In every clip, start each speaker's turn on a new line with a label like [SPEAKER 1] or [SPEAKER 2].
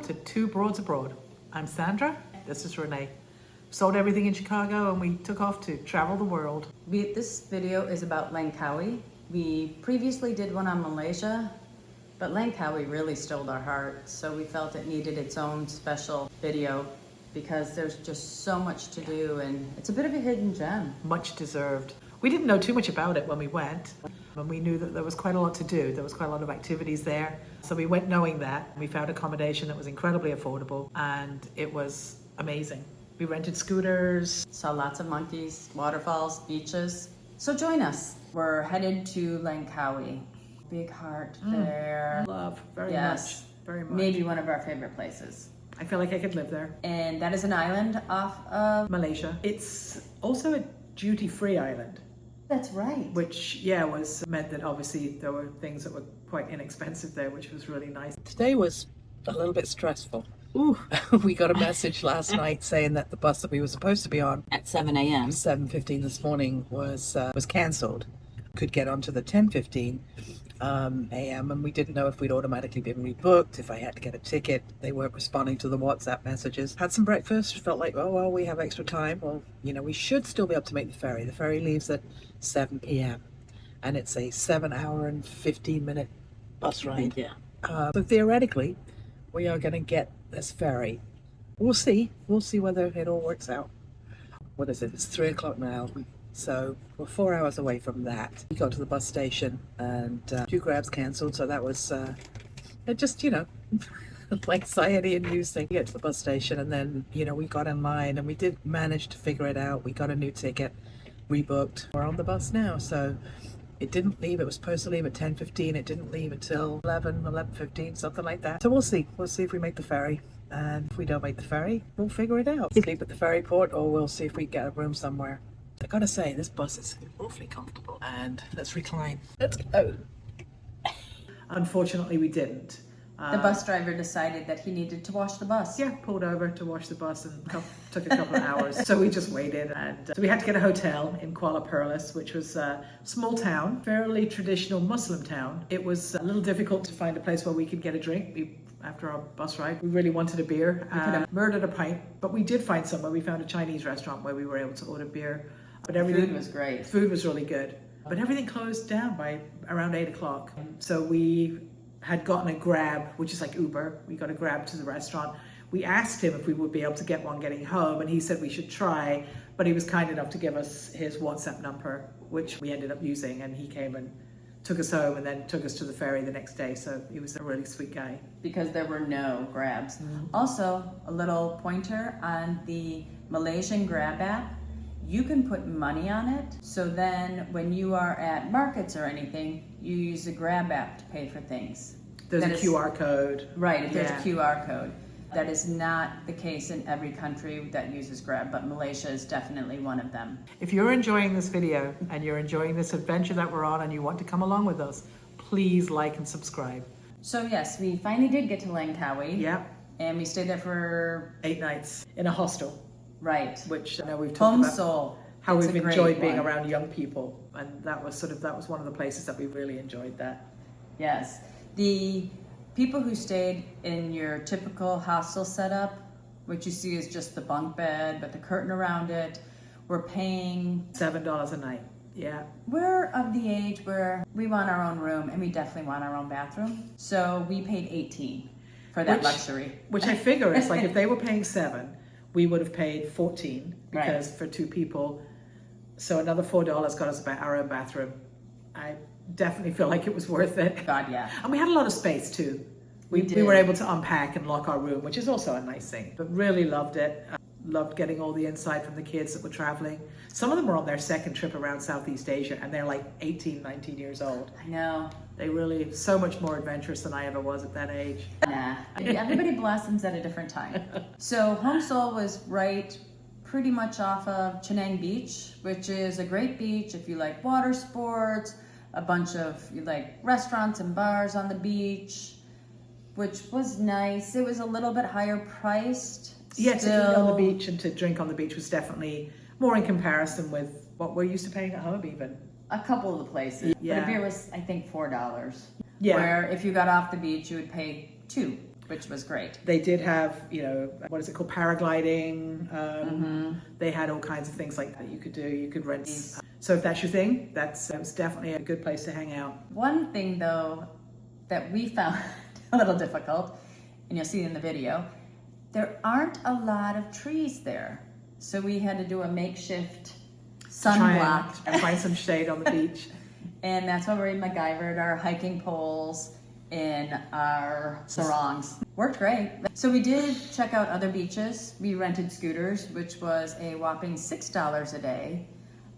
[SPEAKER 1] Welcome to Two Broads Abroad. I'm Sandra, this is Renee. Sold everything in Chicago and we took off to travel the world.
[SPEAKER 2] This video is about Langkawi. We previously did one on Malaysia, but Langkawi really stole our hearts, so we felt it needed its own special video because there's just so much to do and it's a bit of a hidden gem.
[SPEAKER 1] Much deserved. We didn't know too much about it when we went, and we knew that there was quite a lot to do. There was quite a lot of activities there. So we went knowing that. We found accommodation that was incredibly affordable and it was amazing. We rented scooters.
[SPEAKER 2] Saw lots of monkeys, waterfalls, beaches. So join us. We're headed to Langkawi. Big heart there.
[SPEAKER 1] Love, very
[SPEAKER 2] Yes.
[SPEAKER 1] much, very much.
[SPEAKER 2] Maybe one of our favorite places.
[SPEAKER 1] I feel like I could live there.
[SPEAKER 2] And that is an island off of...
[SPEAKER 1] Malaysia. It's also a duty-free island.
[SPEAKER 2] That's right.
[SPEAKER 1] Which, was meant that obviously there were things that were quite inexpensive there, which was really nice.
[SPEAKER 3] Today was a little bit stressful.
[SPEAKER 1] Ooh.
[SPEAKER 3] We got a message last night saying that the bus that we were supposed to be on
[SPEAKER 2] At 7 a.m.
[SPEAKER 3] 7:15 this morning was cancelled. Could get onto the 10:15 a.m. and we didn't know if we'd automatically been rebooked, if I had to get a ticket. They weren't responding to the WhatsApp messages. Had some breakfast, felt like, oh well, we have extra time. Well, we should still be able to make the ferry. The ferry leaves at 7 p.m. and it's a 7-hour and 15-minute bus ride.
[SPEAKER 2] Yeah.
[SPEAKER 3] So theoretically, we are going to get this ferry. We'll see whether it all works out. What is it? It's 3 o'clock now. So we're 4 hours away from that. We got to the bus station and 2 grabs cancelled. So that was just, anxiety inducing. We get to the bus station and then, we got in line and we did manage to figure it out. We got a new ticket, rebooked. We're on the bus now. So it didn't leave. It was supposed to leave at 10:15. It didn't leave until 11:15, something like that. So we'll see. We'll see if we make the ferry. And if we don't make the ferry, we'll figure it out. Sleep at the ferry port or we'll see if we can get a room somewhere. I gotta say, this bus is awfully comfortable. And let's recline. Let's go.
[SPEAKER 1] Unfortunately, we didn't.
[SPEAKER 2] The bus driver decided that he needed to wash the bus.
[SPEAKER 1] Yeah, pulled over to wash the bus and took a couple of hours. So we just waited and so we had to get a hotel in Kuala Perlis, which was a small town, fairly traditional Muslim town. It was a little difficult to find a place where we could get a drink. After our bus ride, we really wanted a beer. We could have murdered a pint, but we did find somewhere. We found a Chinese restaurant where we were able to order beer. But everything
[SPEAKER 2] Food was great.
[SPEAKER 1] Food was really good. But everything closed down by around 8 o'clock. So we had gotten a Grab, which is like Uber. We got a Grab to the restaurant. We asked him if we would be able to get one getting home, and he said we should try, but he was kind enough to give us his WhatsApp number, which we ended up using, and he came and took us home and then took us to the ferry the next day. So he was a really sweet guy.
[SPEAKER 2] Because there were no Grabs. Also, a little pointer on the Malaysian Grab app. You can put money on it, so then when you are at markets or anything, you use the Grab app to pay for things.
[SPEAKER 1] There's a QR code.
[SPEAKER 2] Right, if there's a QR code. That is not the case in every country that uses Grab, but Malaysia is definitely one of them.
[SPEAKER 1] If you're enjoying this video and you're enjoying this adventure that we're on and you want to come along with us, please like and subscribe.
[SPEAKER 2] So yes, we finally did get to Langkawi.
[SPEAKER 1] Yeah.
[SPEAKER 2] And we stayed there for
[SPEAKER 1] 8 nights in a hostel.
[SPEAKER 2] Right.
[SPEAKER 1] Which I know we've
[SPEAKER 2] Home
[SPEAKER 1] talked about
[SPEAKER 2] Seoul.
[SPEAKER 1] how
[SPEAKER 2] It's
[SPEAKER 1] we've
[SPEAKER 2] a great
[SPEAKER 1] enjoyed being
[SPEAKER 2] one.
[SPEAKER 1] around young people, and that was one of the places that we really enjoyed that.
[SPEAKER 2] Yes. The people who stayed in your typical hostel setup, what you see is just the bunk bed, but the curtain around it, we're paying
[SPEAKER 1] $7 a night. Yeah.
[SPEAKER 2] We're of the age where we want our own room and we definitely want our own bathroom. So we paid $18 for that luxury.
[SPEAKER 1] Which I figure is like if they were paying $7, we would have paid $14 because for 2 people. So another $4 got us our own bathroom. I definitely feel like it was worth it.
[SPEAKER 2] God, yeah.
[SPEAKER 1] And we had a lot of space too. We were able to unpack and lock our room, which is also a nice thing. But really loved it. Loved getting all the insight from the kids that were traveling. Some of them were on their second trip around Southeast Asia and they're like 18, 19 years old.
[SPEAKER 2] I know.
[SPEAKER 1] They really, so much more adventurous than I ever was at that age.
[SPEAKER 2] Nah, everybody blossoms at a different time. So Home Seoul was right pretty much off of Chenang Beach, which is a great beach if you like water sports, a bunch of restaurants and bars on the beach, which was nice. It was a little bit higher priced.
[SPEAKER 1] Yeah, to eat on the beach and to drink on the beach was definitely more in comparison with what we're used to paying at home even.
[SPEAKER 2] A couple of the places.
[SPEAKER 1] Yeah.
[SPEAKER 2] But a beer was, I think, $4.
[SPEAKER 1] Yeah.
[SPEAKER 2] Where if you got off the beach, you would pay $2. which was great.
[SPEAKER 1] They did have, you know, what is it called, paragliding. They had all kinds of things like that you could do. You could rent. So if that's your thing, that was definitely a good place to hang out.
[SPEAKER 2] One thing though that we found a little difficult, and you'll see in the video, there aren't a lot of trees there. So we had to do a makeshift sunblock
[SPEAKER 1] and find some shade on the beach.
[SPEAKER 2] And that's why we MacGyvered our hiking poles in our sarongs. Worked great. So we did check out other beaches. We rented scooters, which was a whopping $6 a day.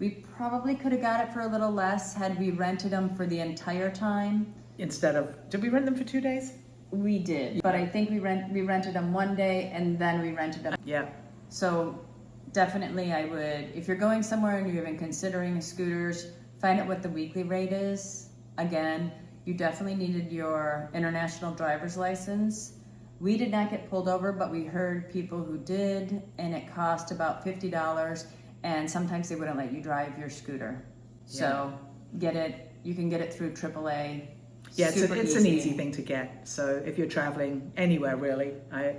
[SPEAKER 2] We probably could have got it for a little less had we rented them for the entire time.
[SPEAKER 1] Instead of, did we rent them for 2 days?
[SPEAKER 2] We did, but I think we rented them one day and then we rented them.
[SPEAKER 1] Yeah.
[SPEAKER 2] So definitely I would, if you're going somewhere and you're even considering scooters, find out what the weekly rate is. Again, you definitely needed your international driver's license. We did not get pulled over, but we heard people who did, and it cost about $50, and sometimes they wouldn't let you drive your scooter. So get it, you can get it through AAA.
[SPEAKER 1] Yeah, it's an easy thing to get. So if you're traveling anywhere really,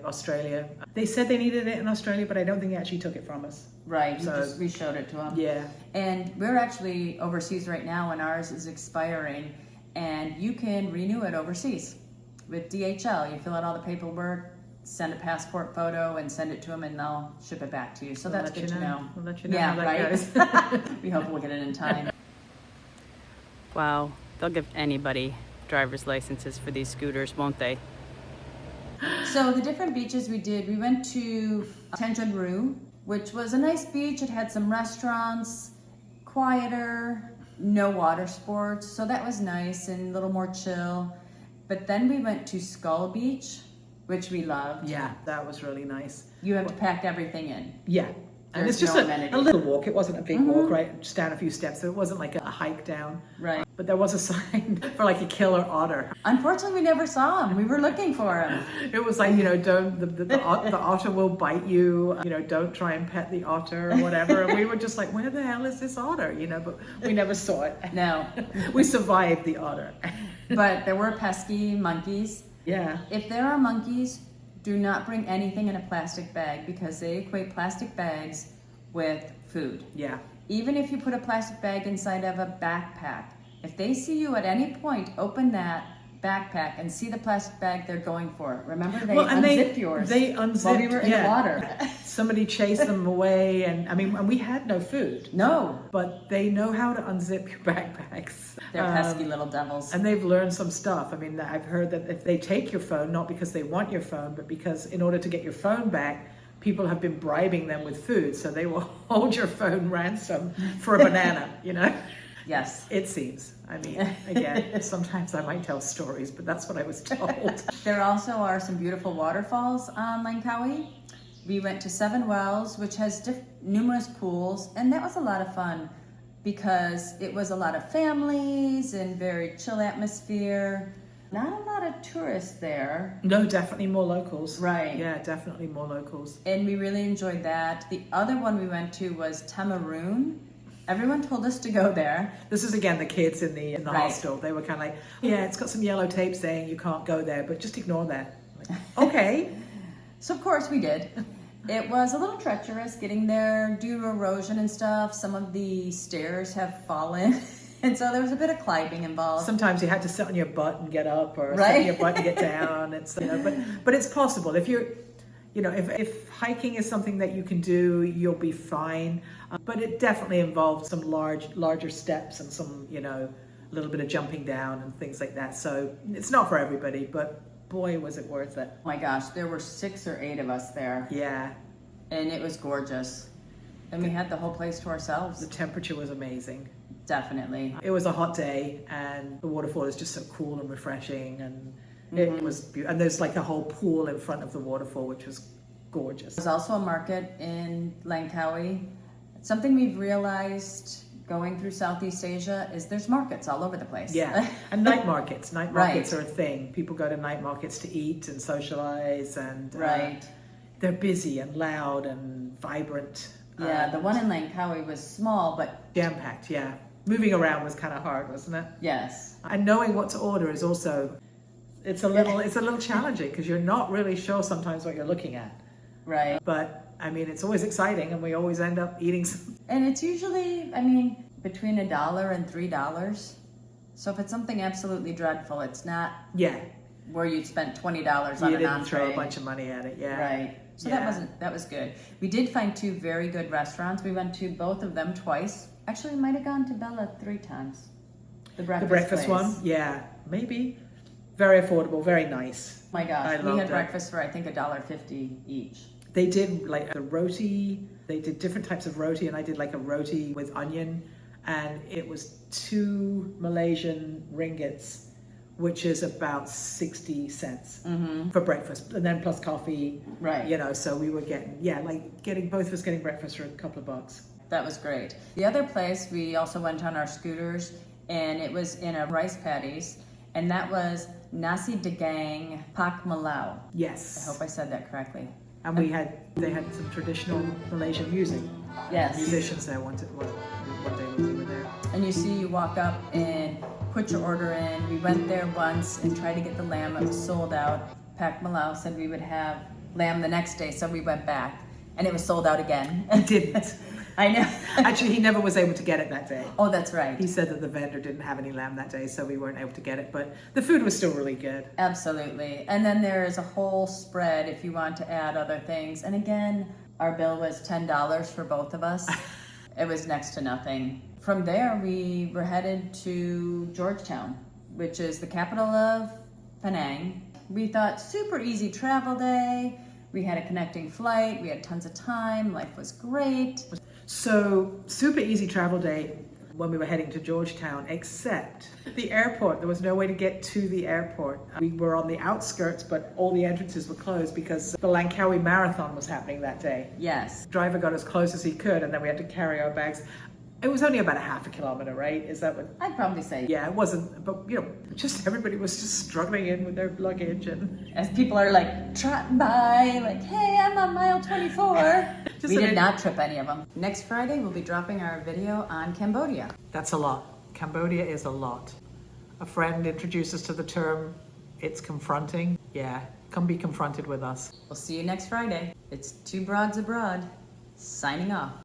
[SPEAKER 1] Australia, they said they needed it in Australia, but I don't think they actually took it from us.
[SPEAKER 2] Right,
[SPEAKER 1] So
[SPEAKER 2] we showed it to them.
[SPEAKER 1] yeah,
[SPEAKER 2] And we're actually overseas right now, and ours is expiring, and you can renew it overseas with DHL. You fill out all the paperwork, send a passport photo, and send it to them, and they'll ship it back to you. So that's good to know.
[SPEAKER 1] We'll let you know
[SPEAKER 2] Yeah,
[SPEAKER 1] how that
[SPEAKER 2] right.
[SPEAKER 1] goes.
[SPEAKER 2] We hope we'll get it in time.
[SPEAKER 4] Wow, they'll give anybody driver's licenses for these scooters, won't they?
[SPEAKER 2] So the different beaches we did, we went to Tanjung, which was a nice beach. It had some restaurants, quieter, no water sports, so that was nice and a little more chill. But then we went to Skull Beach, which we loved.
[SPEAKER 1] Yeah, that was really nice.
[SPEAKER 2] You have to pack everything in.
[SPEAKER 1] Yeah. And
[SPEAKER 2] There's
[SPEAKER 1] it's just
[SPEAKER 2] no
[SPEAKER 1] a
[SPEAKER 2] amenities.
[SPEAKER 1] little walk. It wasn't a big walk, right? Just down a few steps. So it wasn't like a hike down.
[SPEAKER 2] Right.
[SPEAKER 1] But there was a sign for like a killer otter.
[SPEAKER 2] Unfortunately, we never saw him. We were looking for him.
[SPEAKER 1] It was like, you know, don't the otter will bite you. You know, don't try and pet the otter or whatever. And we were just like, where the hell is this otter? You know, but we never saw it.
[SPEAKER 2] No.
[SPEAKER 1] We survived the otter.
[SPEAKER 2] But there were pesky monkeys.
[SPEAKER 1] Yeah.
[SPEAKER 2] If there are monkeys, do not bring anything in a plastic bag because they equate plastic bags with food.
[SPEAKER 1] Yeah.
[SPEAKER 2] Even if you put a plastic bag inside of a backpack, if they see you at any point open that backpack and see the plastic bag, they're going for it. Remember, they unzipped yours.
[SPEAKER 1] They unzipped,
[SPEAKER 2] while we were in the water.
[SPEAKER 1] Somebody chased them away, and I mean, and we had no food.
[SPEAKER 2] No.
[SPEAKER 1] But they know how to unzip your backpacks.
[SPEAKER 2] They're pesky little devils.
[SPEAKER 1] And they've learned some stuff. I mean, I've heard that if they take your phone, not because they want your phone, but because in order to get your phone back, people have been bribing them with food. So they will hold your phone ransom for a banana, you know?
[SPEAKER 2] Yes.
[SPEAKER 1] It seems. I mean, again, sometimes I might tell stories, but that's what I was told.
[SPEAKER 2] There also are some beautiful waterfalls on Langkawi. We went to Seven Wells, which has numerous pools, and that was a lot of fun because it was a lot of families and very chill atmosphere. Not a lot of tourists there.
[SPEAKER 1] No, definitely more locals.
[SPEAKER 2] Right.
[SPEAKER 1] Yeah, definitely more locals.
[SPEAKER 2] And we really enjoyed that. The other one we went to was Tamaroon. Everyone told us to go there.
[SPEAKER 1] This is again the kids in the
[SPEAKER 2] Right.
[SPEAKER 1] hostel. They were kind of like, yeah, it's got some yellow tape saying you can't go there, but just ignore that. Like, okay.
[SPEAKER 2] So of course we did. It was a little treacherous getting there due to erosion and stuff. Some of the stairs have fallen. And so there was a bit of climbing involved.
[SPEAKER 1] Sometimes you had to sit on your butt and get up, or sit
[SPEAKER 2] Right.
[SPEAKER 1] on your butt and get down. It's, you know, but it's possible. If you're, you know, if hiking is something that you can do, you'll be fine. But it definitely involves some larger steps and some, you know, a little bit of jumping down and things like that. So it's not for everybody, but boy, was it worth it.
[SPEAKER 2] Oh my gosh, there were 6 or 8 of us there.
[SPEAKER 1] Yeah.
[SPEAKER 2] And it was gorgeous. And we had the whole place to
[SPEAKER 1] The
[SPEAKER 2] ourselves.
[SPEAKER 1] temperature was amazing.
[SPEAKER 2] Definitely.
[SPEAKER 1] It was a hot day, and the waterfall is just so cool and refreshing, and it was beautiful. And there's like a whole pool in front of the waterfall, which was gorgeous.
[SPEAKER 2] There's also a market in Langkawi. Something we've realized going through Southeast Asia is there's markets all over the place.
[SPEAKER 1] Yeah, and night markets. Night
[SPEAKER 2] Right.
[SPEAKER 1] markets are a thing. People go to night markets to eat and socialize, and
[SPEAKER 2] Right.
[SPEAKER 1] they're busy and loud and vibrant.
[SPEAKER 2] Yeah, the one in Langkawi was small, but
[SPEAKER 1] Jam-packed, yeah. Moving around was kind of hard, wasn't it?
[SPEAKER 2] yes.
[SPEAKER 1] And knowing what to order is also it's a little challenging because you're not really sure sometimes what you're looking at.
[SPEAKER 2] Right.
[SPEAKER 1] But I mean, it's always exciting, and we always end up eating some.
[SPEAKER 2] And it's usually, I mean, between $1 and $3. So if it's something absolutely dreadful, it's not
[SPEAKER 1] Yeah,
[SPEAKER 2] where you'd spent $20 on
[SPEAKER 1] you
[SPEAKER 2] an
[SPEAKER 1] didn't
[SPEAKER 2] entree.
[SPEAKER 1] throw a bunch of money at it. Yeah,
[SPEAKER 2] Right. So
[SPEAKER 1] Yeah.
[SPEAKER 2] that was good. We did find 2 very good restaurants. We went to both of them twice. Actually, we might have gone to Bella 3 times. The breakfast,
[SPEAKER 1] The breakfast
[SPEAKER 2] place.
[SPEAKER 1] one, yeah, maybe. Very affordable, very nice.
[SPEAKER 2] My gosh,
[SPEAKER 1] I
[SPEAKER 2] we
[SPEAKER 1] loved
[SPEAKER 2] had
[SPEAKER 1] it.
[SPEAKER 2] breakfast for I think $1.50 each.
[SPEAKER 1] They did like the roti. They did different types of roti, and I did like a roti with onion, and it was 2 Malaysian ringgits, which is about 60 cents for breakfast, and then plus coffee.
[SPEAKER 2] Right.
[SPEAKER 1] You know, so we were getting both of us getting breakfast for a couple of bucks.
[SPEAKER 2] That was great. The other place we also went on our scooters, and it was in a rice patties, and that was Nasi Dagang Pak Malau.
[SPEAKER 1] Yes.
[SPEAKER 2] I hope I said that correctly.
[SPEAKER 1] And they had some traditional Malaysian music.
[SPEAKER 2] Yes.
[SPEAKER 1] Musicians there one day when we were there.
[SPEAKER 2] And you walk up and put your order in. We went there once and tried to get the lamb. It was sold out. Pak Malau said we would have lamb the next day, so we went back, and it was sold out again.
[SPEAKER 1] He didn't.
[SPEAKER 2] I know.
[SPEAKER 1] Actually, he never was able to get it that day.
[SPEAKER 2] Oh, that's right.
[SPEAKER 1] He said that the vendor didn't have any lamb that day, so we weren't able to get it. But the food was still really good.
[SPEAKER 2] Absolutely. And then there is a whole spread if you want to add other things. And again, our bill was $10 for both of us. It was next to nothing. From there, we were headed to Georgetown, which is the capital of Penang. We thought super easy travel day. We had a connecting flight. We had tons of time. Life was great.
[SPEAKER 1] So super easy travel day when we were heading to Georgetown, except the airport. There was no way to get to the airport. We were on the outskirts, but all the entrances were closed because the Langkawi Marathon was happening that day.
[SPEAKER 2] Yes.
[SPEAKER 1] The driver got as close as he could, and then we had to carry our bags. It was only about a half a kilometer, right? Is that what?
[SPEAKER 2] I'd probably say.
[SPEAKER 1] Yeah, it wasn't, but you know, just everybody was just struggling in with their luggage and.
[SPEAKER 2] As people are like trotting by, like, hey, I'm on mile 24. We did not trip any of them. Next Friday, we'll be dropping our video on Cambodia.
[SPEAKER 1] That's a lot. Cambodia is a lot. A friend introduced us to the term, it's confronting. Yeah, come be confronted with us.
[SPEAKER 2] We'll see you next Friday. It's Two Broads Abroad, signing off.